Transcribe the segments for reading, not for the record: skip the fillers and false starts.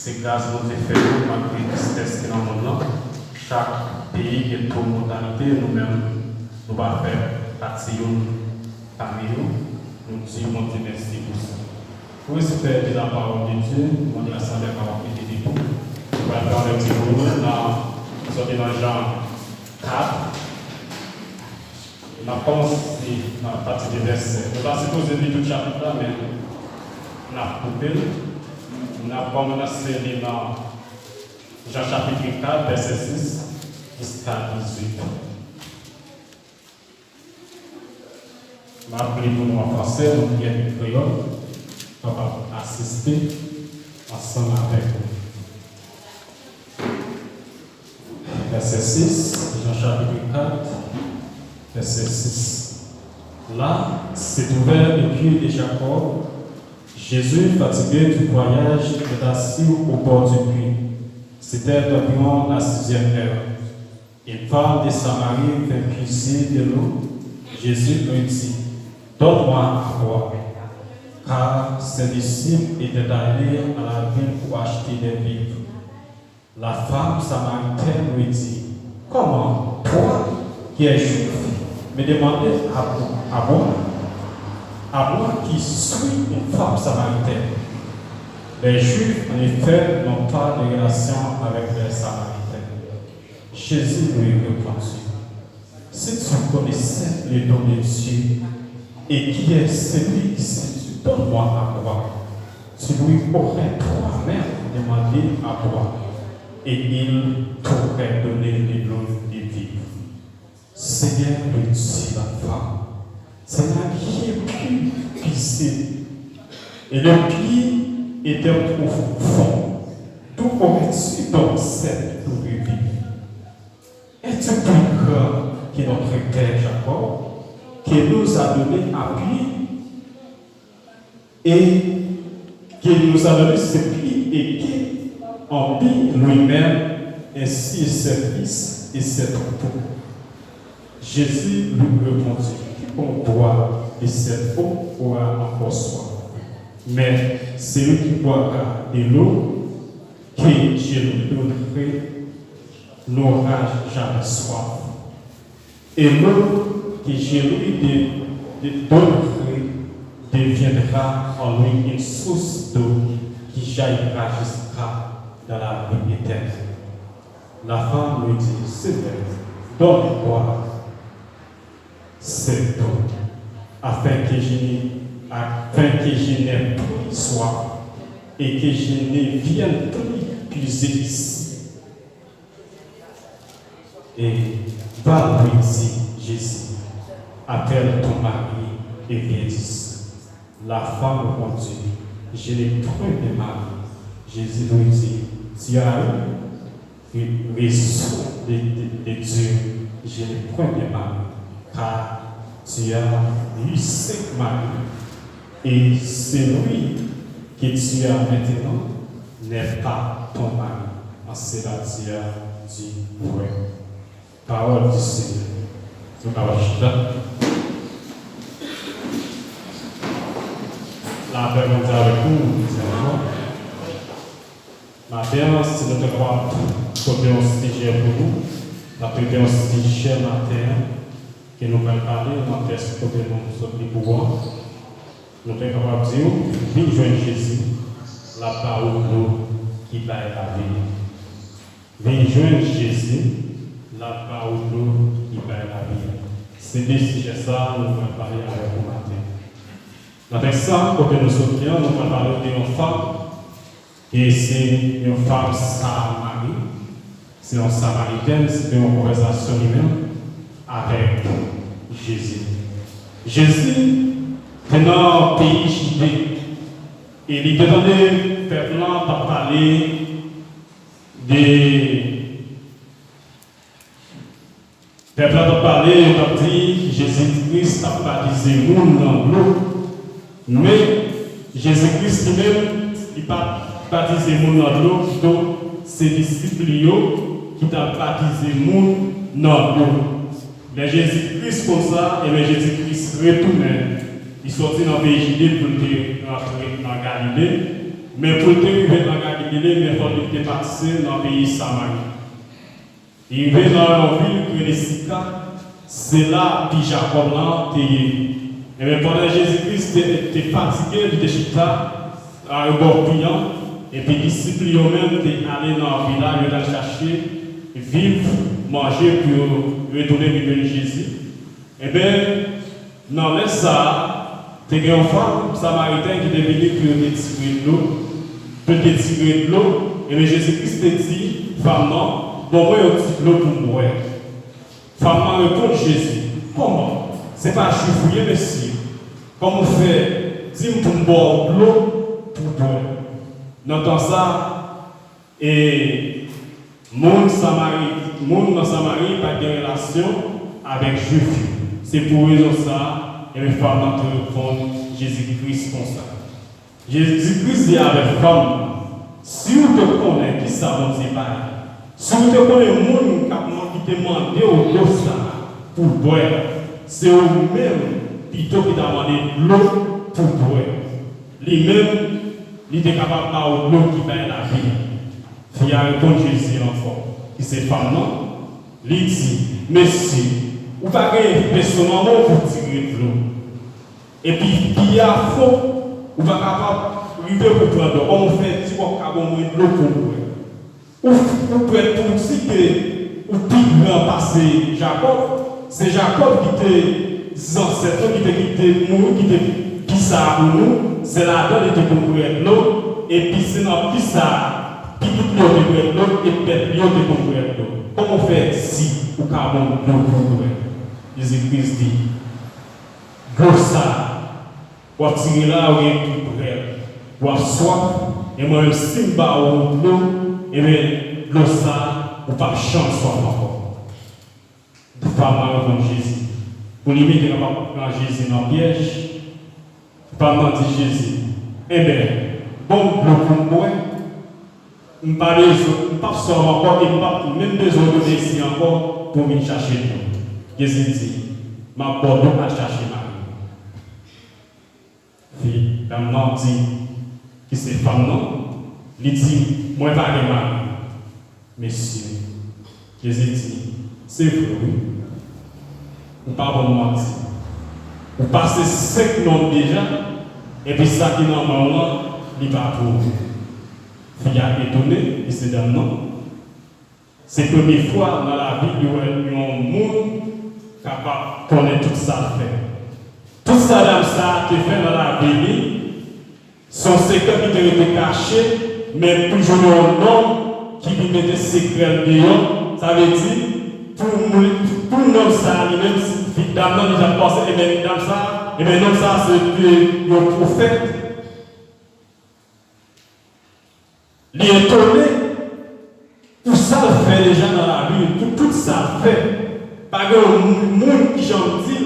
C'est grâce à nos effets, malgré la tristesse qui est dans le monde. Chaque pays qui est trop mortalité, nous-mêmes, nous allons faire partie parmi nous. Nous disons, mon Dieu, merci pour ça. Pour respecter la parole de Dieu, on dit l'assemblée par la de tout. Nous allons faire un petit bout dans Jean 4. On a commencé dans la partie des versets. Nous allons supposer lire tout le chapitre là, mais on a coupé. On a commencé dans Jean chapitre 4, verset 6 jusqu'à 18. Je vais appeler pour nous en français, nous qui sommes créoles, on va assister ensemble avec vous. Verset 6, Jean chapitre 4, verset 6. Là, c'est ouvert le puits de Jacob. Jésus, fatigué du voyage, est assis au bord du puits. C'était environ la 6e heure. Une femme de Samarie fait puiser de l'eau. Jésus lui dit, donne-moi à boire. Car ses disciples étaient allés à la ville pour acheter des vivres. La femme samaritaine lui dit, comment, toi, qui es juif, me demandais à boire? À moi qui suis une femme samaritaine. Les Juifs, en effet, n'ont pas de relation avec les Samaritains. Jésus lui répondit, si tu connaissais les dons de Dieu et qui est celui qui dit, donne-moi à boire, tu lui aurais toi-même demandé à boire et il t'aurait donné de l'eau de vie. Seigneur, lui dit la femme, c'est là qui est plus puissé. Et le puits était profond. D'où aurais-tu donc cette eau de vie? Es-tu plus grand que notre père Jacob, qui nous a donné à puits et qui nous a donné ce puits et qui en vit lui-même, ainsi ses fils et ses troupeaux? Jésus lui répondit, on boit et cette eau aura encore soif. Mais celui qui boira de l'eau que je lui donnerai n'aura jamais soif. Et l'eau que je lui donnerai deviendra en lui une source d'eau qui jaillira jusqu'à dans la vie éternelle. La femme lui dit, Seigneur, donne-moi cette eau, afin que je n'ai plus soif et que je ne vienne plus puiser ici. Et va lui dit Jésus, appelle ton mari et viens ici. La femme répondit, je n'ai point de mari. Jésus lui dit, tu as eu raison de Dieu, je n'ai point de mari. Car tu as eu 5 maris, et celui que tu as maintenant n'est pas ton mari. En cela tu as dit vrai. Parole du Seigneur. Tu vas la paix mondiale avec nous, mes amis. Matin, si nous devons côté un sujet pour nous, la première un sujet matin, que nous allons parler dans le texte côté nous sommes les pouvoirs. Nous sommes capables de dire, viens joindre Jésus, la parole qui va la vie. Viens joindre Jésus, la parole qui va la vie. C'est des sujets ça, nous allons parler avec vous matin. Dans le texte, côté nous sommes nous allons parler d'une femme, et c'est une femme Samarie, c'est une Samaritaine, c'est une conversation humaine avec Jésus. Jésus est dans le pays Judée et il est donné peuple à parler des peuple à parler dit Jésus-Christ a baptisé nous dans l'eau, mais Jésus-Christ lui-même il pas baptisé nous dans l'eau, plutôt ses disciples qui t'a baptisé nous dans l'eau. Mais Jésus-Christ comme ça, et bien Jésus-Christ retourne. Il sortit dans le pays Judée pour rentrer dans Galilée. Mais pour arriver dans Galilée, Galilée, mais il était parti dans le pays Samarie. Il est dans une ville que les Sika, c'est là que Jacob l'a été. Et bien pendant Jésus-Christ était fatigué, il était chita à un bord client, et puis les disciples eux-mêmes étaient allés dans le village, ils allaient chercher, vivre, manger pour retourner vivre Jésus. Et bien, dans ça, il y a une femme samaritaine qui est venue pour tirer de l'eau, de l'eau, et bien Jésus-Christ a dit, femme, non, bon, moi, je l'eau pour moi. Femme répond Jésus. Comment? Ce n'est pas chifouiller, monsieur. Comment on fait? Dis-moi pour boire de l'eau pour boire. Dans ça, et mon dans Samarie pas de relation avec Juif. C'est pour raison ça, et les femmes répondent Jésus-Christ comme ça. Jésus-Christ dit avec femme, si vous te connaissez qui ça vous dit pas. Si vous te connaissez le monde qui demande au dos pour boire, c'est eux-mêmes plutôt qui demandent l'eau pour boire. Lui-même, il est capable de l'eau qui va la vie. Il y a un bon Jésus l'enfant, qui s'est femme, non? Il dit, merci, vous n'avez pas une personne pour tirer de l'eau. Et puis, il y a faux, vous n'avez pas capable de pour prendre l'eau. On fait, si vous avez de l'eau pour boire. Vous pouvez pour dire que vous pouvez remplacer Jacob. C'est Jacob qui était ancêtre, qui était mort, qui ça pour nous. C'est là-dedans qui était pour l'eau. Et puis c'est dans qui ça, qui tout l'eau de l'eau et peut-être l'eau de pour l'eau. Comment on fait si vous avez l'eau pour l'eau? Jésus-Christ dit, go ça, vous tirez là où il est tout près. Vous soif, et moi, si je l'eau, et bien, l'eau ça, ou pas chance encore. De femme comme Jésus. Pour limiter qu'on va prendre Jésus dans le piège, pas mentir Jésus. Eh bien, bon, l'eau pour moi, je ne pas seulement encore, et pas même besoin de ici encore pour venir chercher l'eau. Jésus dit, ma porte à chercher ma fille. La maman dit, qui c'est femme non? Il dit, moi pas de mari. Messieurs, Jésus dit, c'est vrai, ou pas bon mentir. Vous passez 5 noms déjà, et puis ça qui est normalement, il va pour vous. Il a étonné, et c'est d'un nom. C'est la première fois dans la vie où il y a un monde capable de connaître tout ça fait. Tout ça dans ça qui fait dans la vie, son secret qui était caché, mais toujours un homme qui lui met des secrets dehors, ça veut dire, pour l'homme ça, lui-même, si dans l'homme déjà passé, et bien dans ça, et bien l'homme ça, c'est le prophète. Il est étonné, tout ça le fait déjà dans la vie, tout ça le fait. Pas que le monde qui gentil,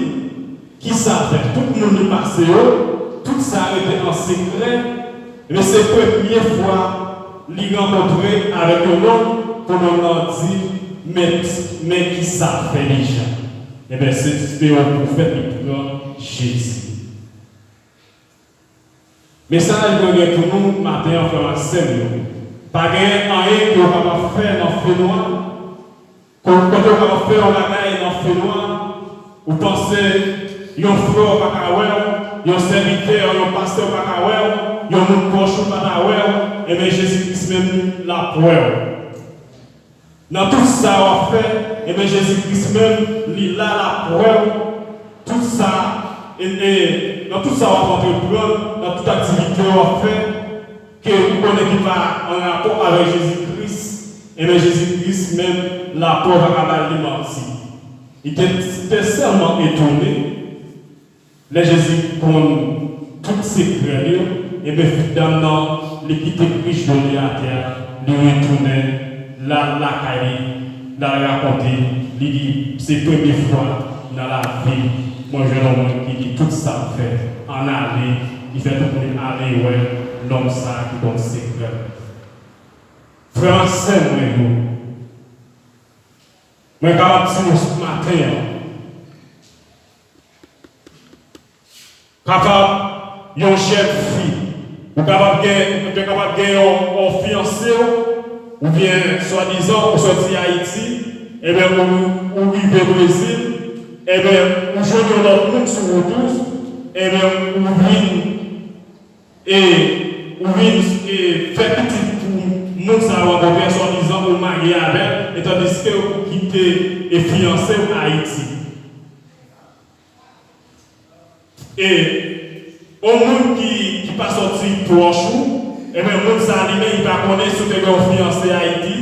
qui ça fait, tout le monde passe, tout ça a été en secret, mais c'est la première fois qu'il rencontré avec un homme pour nous dire, mais qui ça fait déjà. Et bien c'est un prophète qui prend Jésus. Mais ça, il y a pour nous, matin, en faisant scène. Pas rien qu'on va faire dans le feu noir. Quand on va faire un bagage dans le feu noir, vous pensez, il y a un frère au Pacawel, il y a un serviteur, il y a un pasteur au Pacawel, il y a un proche au Pacawel, et bien Jésus-Christ même la preuve. Dans tout ça, on fait, et bien Jésus-Christ même, il a la preuve. Tout ça, et dans tout ça, on va prendre, dans toute activité, on fait, que vous connaissez qui va en rapport avec Jésus-Christ, et bien Jésus-Christ même, la preuve à l'alimenter. Il était seulement étonné. Les Jésus prend toutes ces créatures et bien finalement, l'équité riche de la terre, lui retourner la caille, la raconter, lui dit, c'est la première fois dans la vie, moi je l'homme qui dit tout ça fait, en aller, il fait tout le monde aller, ouais, l'homme ça qui donne ses frères. Français, moi, capable de dire ce matin, capable, yon chef fille, Vous êtes capable de gagner un fiancé, ou bien, soi-disant, vous sortez Haïti, et bien, vous vivez au Brésil, et bien, vous jouez dans le monde sur vous tous, et bien, vous venez faire petit pour nous savoir combien soi-disant vous marier avec, et tandis que vous quittez et fiancé à Haïti. Et au monde qui pas sorti pour chou, et bien, le monde s'allume, il va connaître ce que vous fiancé à Haïti,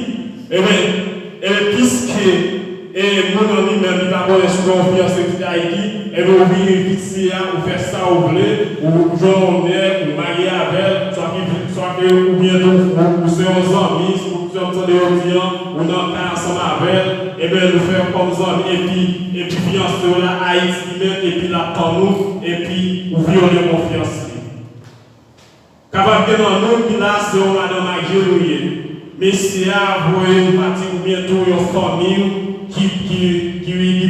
et bien, puisque et mon ami même il va connaître ce que vous fiancé à Haïti, et bien, vous venez ici, vous faites ça, vous voulez, ou journée, vous mariez avec, soit que ou bien vous serez amis, vous entendez audience, vous n'entendez ensemble avec, et bien, nous faisons comme amis, et puis fiancé là, Haïti même, et puis là, pour nous, et puis, vous violez mon fiancé. Capable de nous, qui là, c'est un madame Maguire. Mais si vous voyez une partie ou bientôt une famille qui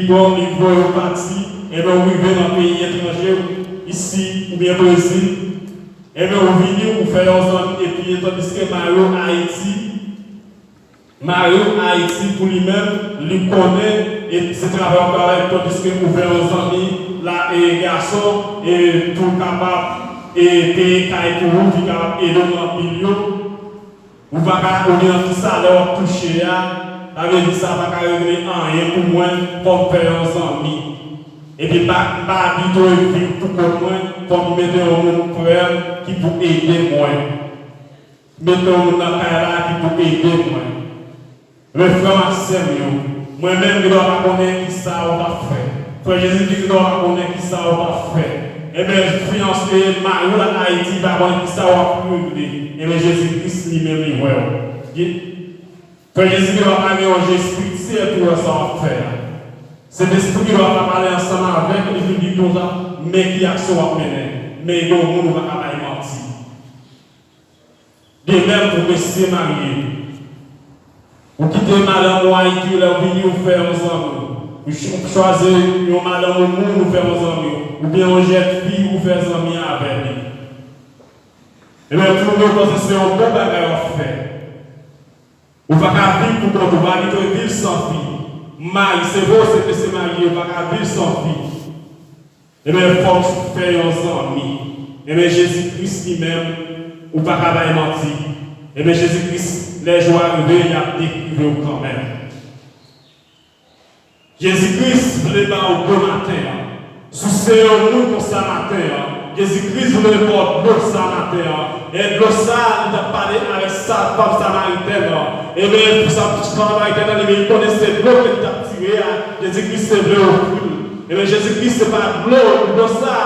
bon, il voit une partie, et bien vous vivez dans un pays étranger, ici ou bien au Brésil, et bien vous venez, vous faites un ami, et puis tandis que Mario Haïti pour lui-même, lui connaît, et c'est travail encore avec tandis que vous faites un ami, là, et garçon, et tout capable. Et payer pour vous qui est aidé dans le milieu, vous ne pouvez pas avoir tout ça leur toucher, ça veut dire ça va régler rien pour moi, pour faire un ami. Et puis, pas habituer vivre pour moi, pour mettre un monde frère qui peut aider moi. Mettez un monde dans la qui peut aider moi. Le frère Samuel, moi-même, je dois connaître qui ça on va faire. Frère Jésus-Christ, je dois connaître qui ça on va faire. Eh bien, fiancé Mario à Haïti va voir qui ça va brûler. Eh bien, Jésus-Christ lui-même, il voit. Frère Jésus-Christ va parler au Esprit pour ça va faire. C'est l'Esprit qui va parler ensemble avec lui, il dit tout ça, mais qui action va mener. Mais il ne va pas mentir. De même pour monsieur marié. Vous quittez madame Haïti, vous venez vous faire ensemble. Vous choisissez une madame au monde, vous faire ensemble. Ou bien on jette fille ou faire amis avec lui. Et bien, tout le monde pense que c'est un bon bagage à faire. Ou pas qu'à vivre pour qu'on va vivre sans fille. Maï, c'est beau, c'est que c'est marié, ou pas qu'à vivre sans fille. Et bien, il faut faire un ami. Et bien, Jésus-Christ lui-même, ou pas qu'à mentir. Et bien, Jésus-Christ, les jours arrivés, il a découvert quand même. Jésus-Christ voulait pas au bon matin. Sous ces nous pour ça matin, Jésus-Christ voulait pas l'eau ça matin. Et l'eau ça, il a parlé avec sa femme samaritaine. Et bien, pour sa petite femme samaritaine, il connaissait l'eau qu'il a tiré. Jésus-Christ c'est l'eau au fil. Et bien, Jésus-Christ c'est pas l'eau ça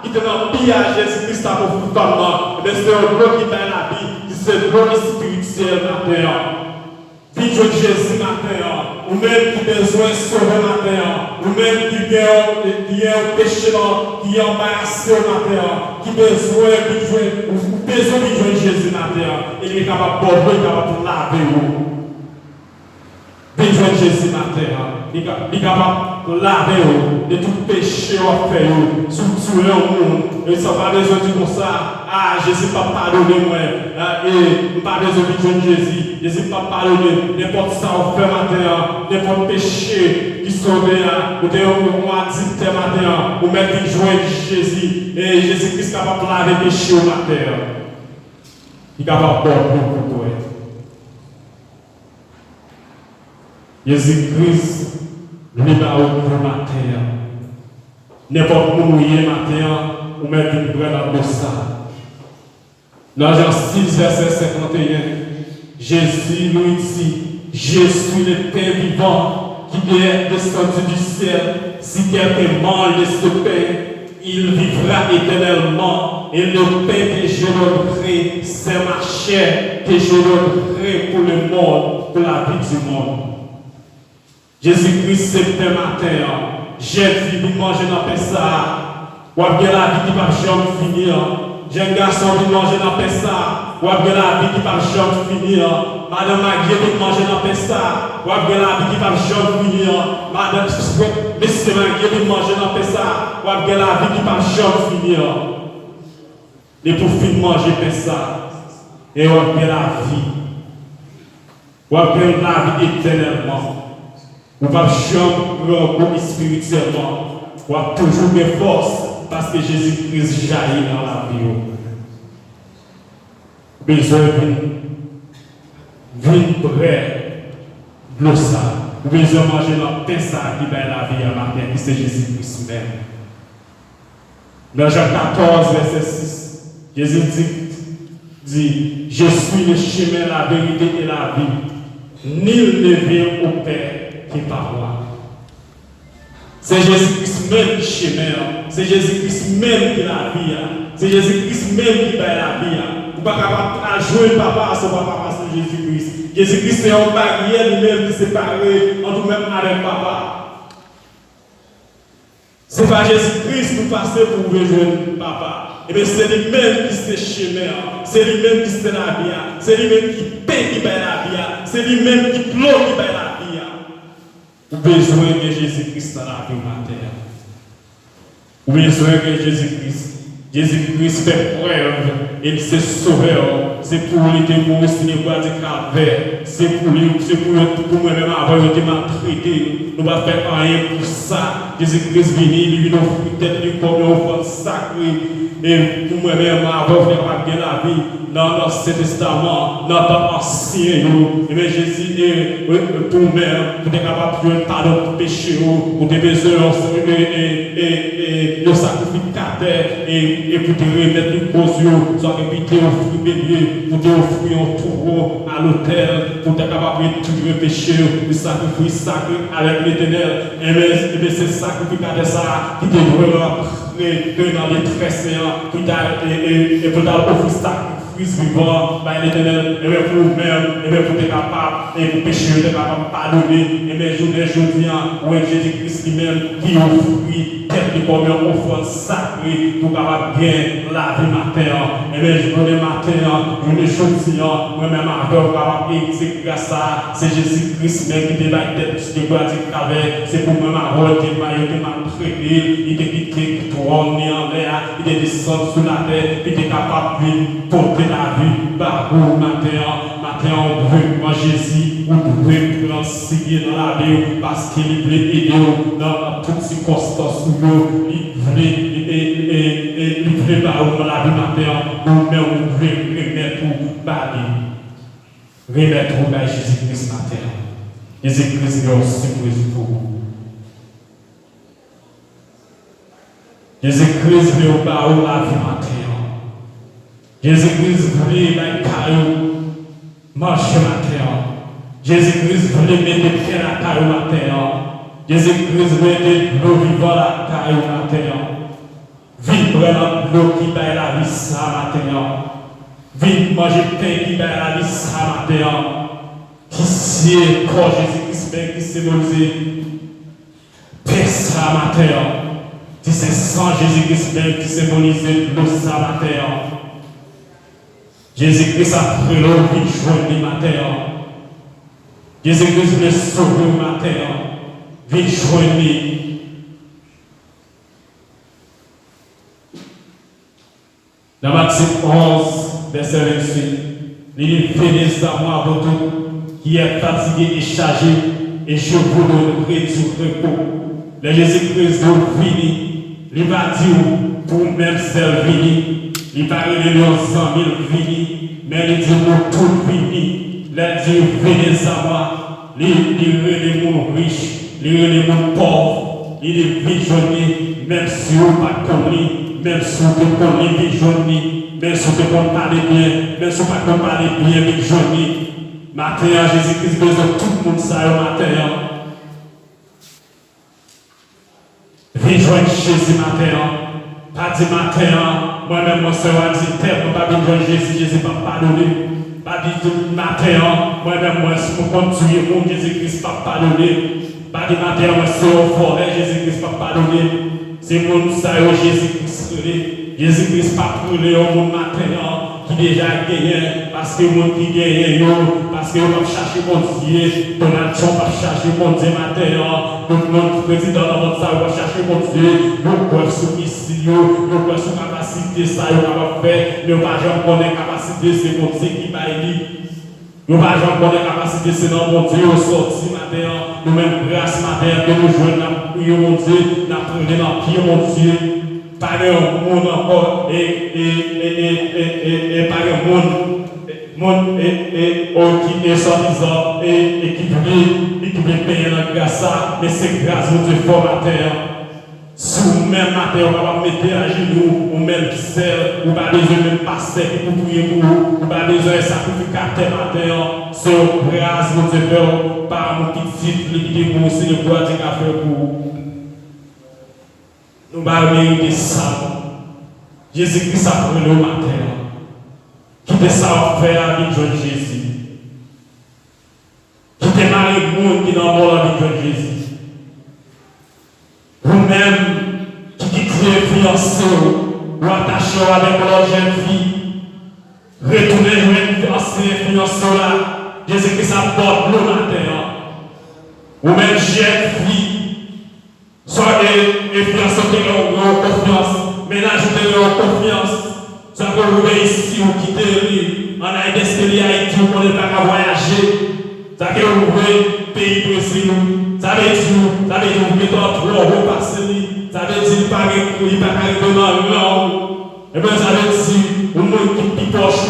qui était dans le pillage. Jésus-Christ a pour vous comme moi. Et bien, c'est l'eau qui est la vie. C'est l'eau spirituelle matin. Puis je Jésus matin, ou même qui besoin de sauver matin, ou même qui a péché, qui est embarrassé matin, qui besoin de Jésus matin, il est capable de laver vous. Besoin de Jésus matin, il est capable de laver vous, de tout péché à faire, sur le monde. Et ça va besoin de tout ça. Ah, Jésus pas pardonné moi. Et pas besoin de Jésus. Jésus pas pardonné. N'importe ça on fait matin, n'importe péché qui sauve, ou on a dit matin, ou même qui joue Jésus. Et Jésus-Christ est capable de laver péché au matin. Il est capable de pour toi. Jésus-Christ, lui va au matin. N'importe où mouillé matin, ou même une vraie dans ça. Dans Jean 6, verset 51, Jésus nous dit, je suis le pain vivant qui est descendu du ciel. Si quelqu'un mange de ce pain, il vivra éternellement. Et le pain que je donnerai, c'est ma chair que je donnerai pour le monde, pour la vie du monde. Jésus-Christ, c'est le matin. J'ai vu pour manger dans le pain ça. Ou bien la vie qui va jamais finir. J'ai un garçon qui mange dans le pain ça. Ou bien la vie qui va jamais finir. Madame Maguire qui mange dans le pain ça. Ou bien la vie qui va jamais finir. Madame Monsieur Maguire qui mange dans le pain ça. Ou bien la vie qui va jamais finir. Et pour finir manger ça, et on a la vie. On a la vie éternellement. On va jamais spirituellement. On a toujours des forces parce que Jésus-Christ jaillit dans la vie. Besoin de près de ça. Besoin de manger dans pain ça qui va la vie à matin, qui c'est Jésus-Christ même. Dans Jean 14, verset 6, Jésus dit, je suis le chemin, la vérité et la vie. Nul ne vient au Père que par moi. C'est Jésus-Christ même qui chemin, c'est Jésus-Christ même qui la vie, c'est Jésus-Christ même qui va la vie. Vous ne pouvez pas jouer papa à ce papa parce que Jésus-Christ. Jésus-Christ c'est une barrière lui-même qui sépare entre nous-mêmes avec papa. Ce n'est pas Jésus-Christ pour passer pour rejoindre papa. Et bien c'est lui-même qui se chemin, c'est lui-même qui se la vie, c'est lui-même qui paie qui va la vie, c'est lui-même qui pleure qui va la vie. Vous avez besoin de Jésus-Christ dans la vie matin. Vous avez besoin de Jésus-Christ. Jésus-Christ fait preuve et c'est sauveur. C'est pour lui démon, c'est pour lui calvaire. C'est pour lui, c'est pour moi-même avoir été maltraité. Nous ne pouvons faire rien pour ça. Jésus-Christ vient, lui vient offrir tête lui comme une offrande sacrée. Et pour moi-même avoir fait bien la vie dans l'Ancien Testament, dans l'Ancien. Et bien Jésus, pour nous-mêmes, pour être capable de pardon pour péché, pour des besoins et le sacrificateur et pour te remettre une cause, soit répéter au fruit bélier, pour te offrir un taureau à l'autel, pour être capable de tout le péché, le sacrifice sacré avec l'Éternel. Et bien c'est sacrificateur ça qui te vraiment dans les tresses, pour t'offrir sacrifice vivant par l'Éternel, et bien pour nous-mêmes, et bien pour être capable, et pour pécher, être capable de pardonner, et bien je dis, où est Jésus-Christ lui-même qui offrit tête comme une offrande sacrée pour capable bien la vie matin. Et bien je connais matin, je ne dis, moi-même avec capable et grâce à c'est Jésus-Christ même qui te bat tête sur le bois du caverne, c'est pour moi avoir été maltraité, il te quitté trône en l'air, il te descendu sur la terre, il était capable de porter la vie par vous matin. Matin on veut moi Jésus, on veut l'enseigner dans la vie parce qu'il veut aider dans toutes circonstances où il veut par vous dans la vie matin, nous-mêmes on veut remettre tout par lui. Remettre tout par Jésus-Christ matin. Jésus-Christ est aussi surprise pour vous. Jésus-Christ veut par vous la vie matin. Jésus-Christ voulait la caillou marcher matin. Jésus-Christ voulait mettre pied à la caillou matin. Jésus-Christ voulait mettre l'eau vivant la caillou matin. Vivre dans l'eau qui va la vie ça matin. Vivre manger pain qui va la vie ça matin. Qui c'est corps Jésus-Christ qui symbolise paix ça matin. Qui c'est sang Jésus-Christ qui symbolise l'eau ça matin. Jésus-Christ a pris l'eau qui joue le matin. Jésus-Christ le sauve le matin. Vite joindre. Dans Matthieu 11, verset 28, il dit venez à moi, vous tous, qui êtes fatigués et chargés, et je vous donnerai du repos. Le Jésus-Christ vous vini, il va dire pour même servir. Il parle de nos 100 000 vini, mais il dit nous tous vini. Il dit venez à moi. Il dit les gens riches, les gens pauvres. Il dit visionner, même si vous pas connu, même si vous ne connaissez pas visionner, même si vous ne parlez bien, même si vous ne parlez bien visionner. Matin, Jésus-Christ besoin de tout le monde ça matin. Visionner Jésus matin. Pas dit matin. Moi-même, mon soeur a dit, terre, je ne vais pas Jésus, Jésus ne va pas pardonner. Pas dit matin, moi-même, moi, si je continue, mon Jésus-Christ ne va pas pardonner. Pas dit matin, moi, si je forêt, Jésus-Christ ne va pas pardonner. C'est mon soeur, Jésus-Christ, Jésus-Christ ne va pas brûler au monde matin. qui déjà gagne, parce que mon qui gagne, parce que on va chercher mon Dieu, Donald Trump va chercher mon Dieu matin, tout le monde président dans votre salle va chercher mon Dieu, nous quoi sur ici, nous quoi sur capacité, ça, nous va faire, nous pas jamais connaître capacité, c'est mon Dieu qui va aider. Nous ne pouvons pas avoir capacité, c'est dans mon Dieu, au sorti matin, nous-mêmes grâce matin, que nous jouons, nous prions mon Dieu, nous prenons dans pied mon Dieu, par un monde encore, et par un monde, qui est soi-disant, et qui veut payer la grâce, mais c'est grâce mon Dieu fort matin. Si vous-même matin, on va mettre à genoux, ou même qui sert, ou pas besoin de passer pour prier pour vous, ou pas besoin de sacrificateur matin, c'est grâce mon Dieu par mon petit liquide pour c'est le bois de café pour vous. Nous allons mériter ça. Jésus-Christ a pris le matin. Qui te ça faire avec Jésus. Qui te marie le monde qui est dans le monde avec Jésus. Vous-même qui influencé ou attaché avec votre jeune fille, retournez jouer influencé là, Jésus-Christ apporte le matin. Vous-même jeune fille, soit influencé de leur confiance, ménagez de leur confiance, soit que vous réussissez ou quittez en Haïti, Haïti, vous ne pouvez pas voyager, ça que vous voulez pays Brésil. Ça veut dire que vous mettez en 3 euros par semaine. Ça veut dire qu'il n'y a pas de langue. Et bien ça veut dire que vous mettez qui poche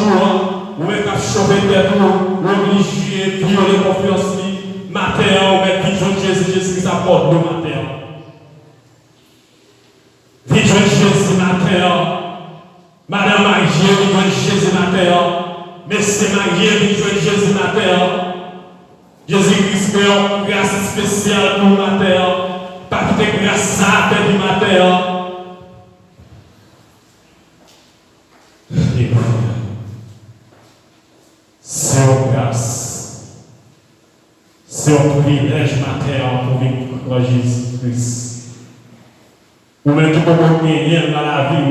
vous mettez qu'à chauffer tête, vous obligez, violer confiance. Matin, vous mettez qui Jésus, Jésus ça porte le matin. Vision Jésus matin. Madame Marie, Jésus matin. Monsieur Marie, Jésus matin. Jésus-Christ fait une grâce spéciale pour le matin. Pas que tu grâce à du matin. C'est une grâce. C'est un privilège matin pour vivre Jésus-Christ. Ou même qui peut gagner dans la vie,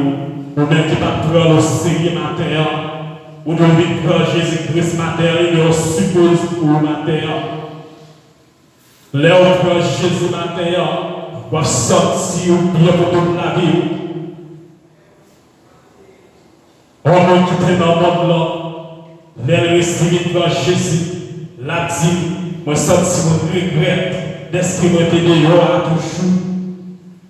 ou même qui peut prendre au sérieux matin. Ou devez prendre Jésus-Christ matin, il suppose pour le matin. Là où prend Jésus matin, va sortir bien pour toute la vie. On va quitter dans le monde là. L'air respiré prend Jésus. La dit, moi sorti mon regret d'esprit moi t'aider à toujours.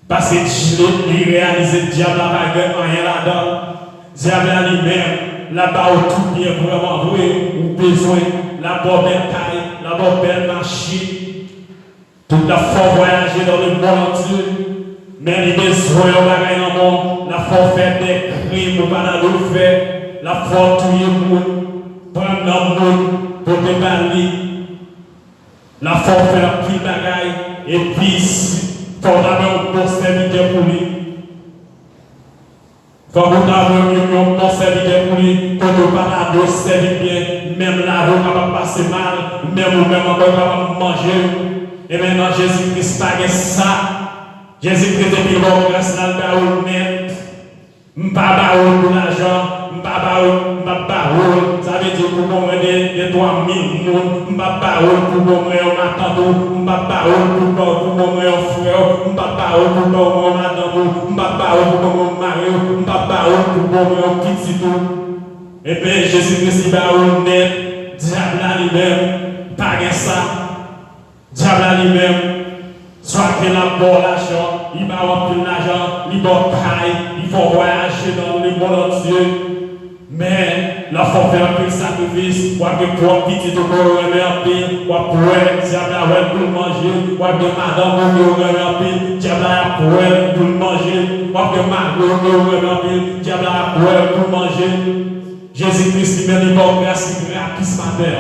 Parce que il réalise le diable n'a pas rien là-dedans. Diable à lui-même. Là-bas où tout bien vraiment vrai, ou besoin, là-bas belle taille, là-bas belle machine, toute la fois voyager dans le monde entier, mais les besoins dans le monde, la fois faire des crimes pour pas le faire, la fois tuer le monde, prendre le monde pour te balayer, la fois faire plus de bagaille, et puis il faut avoir un bon serviteur pour lui. Quand vous avez un bon serviteur pour lui, quand vous parlez de servir bien, même là, vous ne pas passer mal, même vous-même, vous ne pas manger. Et maintenant, Jésus-Christ n'a pas ça. Jésus-Christ, depuis le grâce à l'album net, je ne pas pour l'argent, je ne pas ça veut dire pour moi des 3000 personnes, je ne pas pour moi un tante, je ne pas pour moi un frère, je ne pas pour moi madame, je ne pas pour moi mari, je ne pas pour moi un petit tout. Et bien Jésus-Christ il va au net, diable à lui-même, pas ça. Diable à lui-même, soit qu'il a bon l'argent, il va avoir plus l'argent, il va payer, il faut voyager dans le monde entier. Mais la faut faire un peu de sacrifice, ou avec trois petits de remettre un peu, ou après, diable à pour manger, ou avec madame pour remettre un peu, diable à pour manger, ou avec madame pour remettre un peu, diable à pour manger. Jésus-Christ lui-même, il va grâce gratuite ce matin.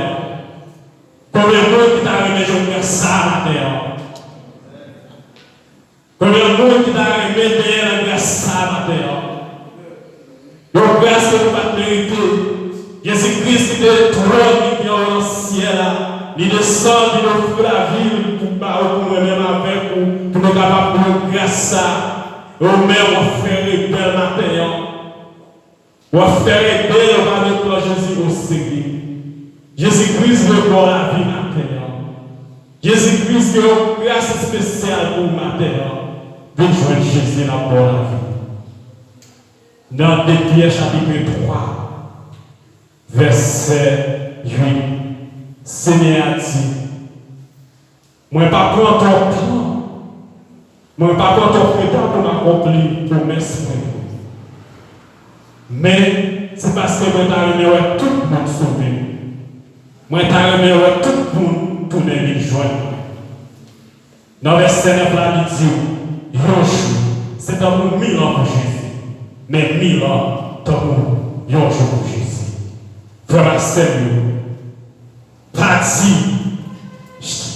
Combien de monde qui t'a remis je faire ça matin? Combien de monde qui t'a remis de faire ça matin? Donc, grâce que vous ne mériter, Jésus-Christ qui est trône qui est dans le ciel, il descend, il offre la vie pour nous-mêmes avec vous, pour nous capables de grâce à nous-mêmes, on va faire belle matin. On va faire belle, on va pour Jésus au Seigneur. Jésus-Christ veut pour la vie matérielle. Jésus-Christ veut grâce spéciale pour matérielle. Venez joindre Jésus là pour la vie. Dans 2 Pierre chapitre 3, verset 8, Seigneur a dit, moi pas prendre ton temps, moi pas prendre ton temps pour m'accomplir pour m'esprit. Mais c'est parce que moi t'as tout le monde sauvé. Moi t'as tout le monde pour me joindre. Dans le verset 9 là, il dit, c'est dans mon 1000 ans pour Jésus. Mais 1000 ans, dans mon jour pour Jésus. Frère Seigneur, parti,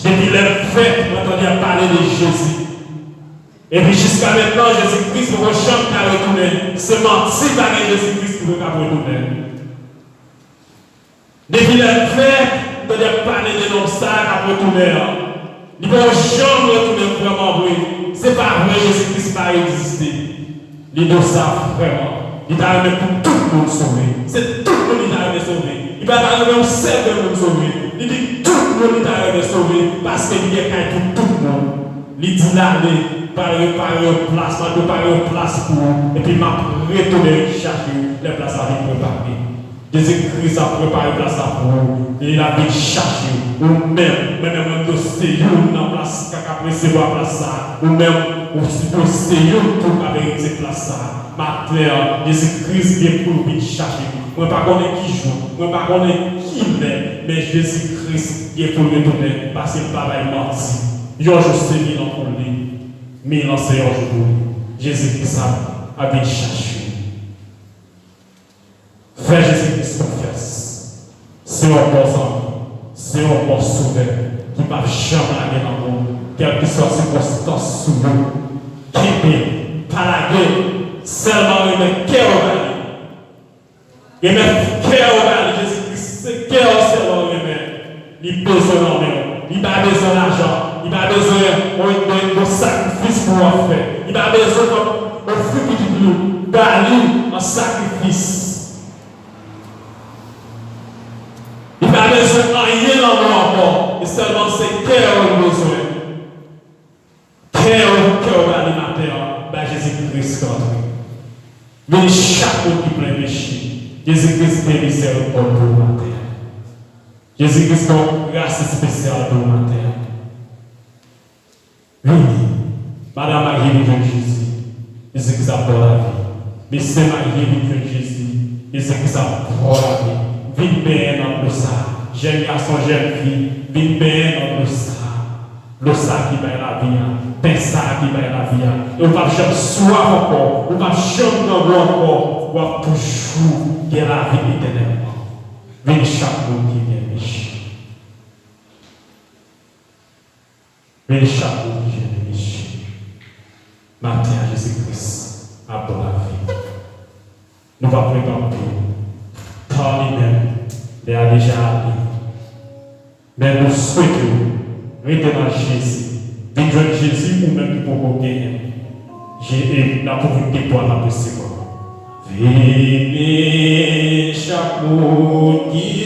depuis les fêtes, on entendait parler de Jésus. Et puis jusqu'à maintenant, Jésus-Christ, pour champ qui a retourné, c'est menti par Jésus-Christ qui veut retourner. Depuis les fêtes, on entendait parler de nos ça qui a retourné. Il ne peut jamais retourner vraiment vrai. Ce n'est pas vrai, Jésus-Christ n'a pas existé. Il nous savent vraiment. Il t'a aimé pour tout le monde sauver. C'est tout le monde qui t'a aimé sauver. Il va t'arriver au seul de monde sauver. Il dit tout le monde qui t'a aimé sauver parce qu'il y a quelqu'un pour tout le monde. Il dit là, préparer une place, préparer une place pour vous. Et puis, m'a retourné chercher les places à vous préparer. Jésus-Christ a préparé une place pour vous. Et il a bien cherché. Ou même un dossier, dans la place, qui a recevoir la place, ou même un dossier pour avoir cette place. Maintenant, Jésus-Christ vient pour nous chercher. Moi, pas connaître qui joue, moi, pas connaître qui est, mais Jésus-Christ vient pour nous retourner parce qu'il va pas menti. Il y a juste 1000 ans pour lui. 1000 ans, c'est un jour pour lui. Jésus-Christ a bien cherché. Fais Jésus-Christ confiance. C'est un bon ami, c'est un bon souverain qui ne va jamais aller dans le monde, quelle que soit la circonstance sous vous. Qui peut pas la guerre, seulement le cœur au bali. Et même cœur au bali, Jésus-Christ, c'est cœur seulement le même. Il a besoin d'en même. Il n'a pas besoin d'argent. Il n'a pas besoin de sacrifice pour en faire. Il n'a pas besoin de fruit qui dit bali en sacrifice. Il n'a pas besoin de rien dans le rapport. Et seulement c'est cœur au besoin. Cœur va alimentaire. Jésus-Christ contre. Mais chaque monde qui plein péché, Jésus-Christ est miséricorde pour la terre. Jésus-Christ a une grâce spéciale pour la terre. Oui, Madame Marie de Jésus, Jésus-Christ a pour la vie. Mais c'est Marie de Jésus, Jésus-Christ a pour la vie. Vive bien dans le ça. Jeune garçon, jeune fille, vive bien dans le ça. Le ça qui va la vie, le ça qui va la vie. Et on va jamais soif encore, on va jamais dans encore, on va toujours gagner la vie éternellement. Venez chaque monde qui vient péché. Venez chaque monde qui vient péché. Matin à Jésus-Christ, à pour la vie. Nous allons préparer. Par lui-même, il a déjà appris. Mais nous souhaitons rester dans Jésus. Venir Jésus ou même pour gagner. J'ai la pauvreté pour la possible. Venez chaque monde qui